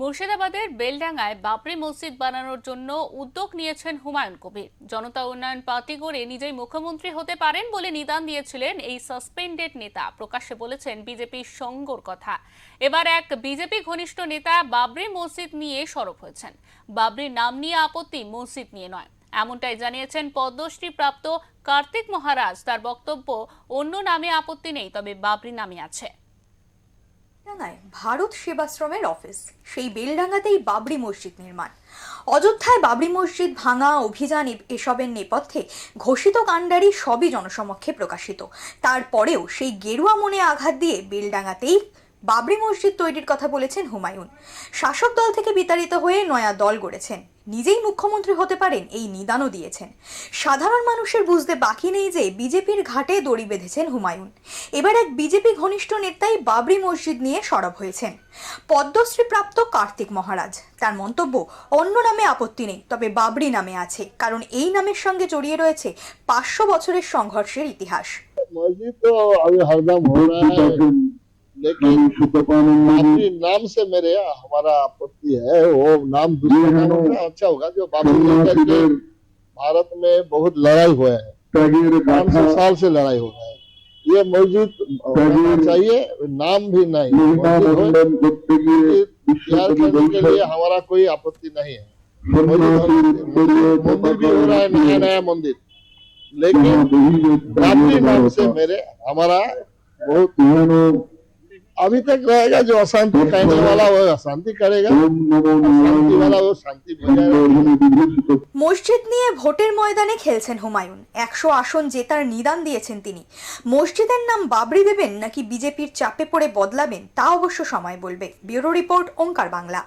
মুর্শিদাবাদের বেলডাঙ্গায় বাবরি মসজিদ বানানোর জন্য উদ্যোগ নিয়েছেন হুমায়ুন কবির। জনতা উন্নয়ন পার্টি করে নিজেই মুখ্যমন্ত্রী হতে পারেন বলে নিদান দিয়েছিলেন এই সাসপেন্ডেড নেতা। প্রকাশ্যে বলেছেন বিজেপির সঙ্গর কথা। এবার এক বিজেপি ঘনিষ্ঠ নেতা বাবরি মসজিদ নিয়ে সরব হয়েছেন। বাবরির নাম নিয়ে আপত্তি, মসজিদ নিয়ে নয়, এমনটাই জানিয়েছেন পদ্মশ্রী প্রাপ্ত কার্তিক মহারাজ। তার বক্তব্য, অন্য নামে আপত্তি নেই, তবে বাবরি নামে আছে। বেলডাঙ্গায় ভারত সেবাশ্রমের অফিস, সেই বেলডাঙ্গাতেই বাবরি মসজিদ নির্মাণ। অযোধ্যায় বাবরি মসজিদ ভাঙা অভিযান এসবের নেপথ্যে ঘোষিত কাণ্ডারি সবই জনসমক্ষে প্রকাশিত। তারপরেও সেই গেরুয়া মনে আঘাত দিয়ে বেলডাঙ্গাতেই বাবরি মসজিদ তৈরির কথা বলেছেন হুমায়ুন। শাসক দল থেকে বিতাড়িত হয়ে নয়া দল গড়েছেন, নিজেই মুখ্যমন্ত্রী হতে পারেন এই নিদানও দিয়েছেন। সাধারণ মানুষের বুঝতে বাকি নেই যে বিজেপির ঘাটে দড়ি বেঁধেছেন হুমায়ুন। এবার এক বিজেপি ঘনিষ্ঠ নেতাই বাবরি মসজিদ নিয়ে সরব হয়েছেন, পদ্মশ্রী প্রাপ্ত কার্তিক মহারাজ। তার মন্তব্য, অন্য নামে আপত্তি নেই, তবে বাবরি নামে আছে, কারণ এই নামের সঙ্গে জড়িয়ে রয়েছে 500 বছরের সংঘর্ষের ইতিহাস। मस्जिद तो अभी हरदम हो रहा है, लेकिन बाबरी नाम से मेरे हमारा आपत्ति है। वो नाम दूसरा नाम होगा अच्छा होगा। जो बाबरी लेकर के भारत में बहुत लड़ाई हुए हैं, 500 साल से लड़ाई हो रहा है। ये मस्जिद होना चाहिए, नाम भी नहीं। तैयार करने के लिए हमारा कोई आपत्ति नहीं है। मंदिर भी हो रहा है, नया नया मंदिर, लेकिन बाबरी नाम से मेरे हमारा बहुत अभी तक रहेगा। जो अशांति करने वाला वो अशांति करेगा, शांति वाला वो शांति बजाय रखेगा। মসজিদ নিয়ে ভোটের ময়দানে খেলছেন হুমায়ুন। 100 আসন জেতার নিদান দিয়েছেন তিনি। মসজিদের নাম বাবরি দেবেন নাকি বিজেপির চাপে পড়ে বদলাবেন তা অবশ্য সময় বলবে। ব্যুরো রিপোর্ট, ওঙ্কার বাংলা।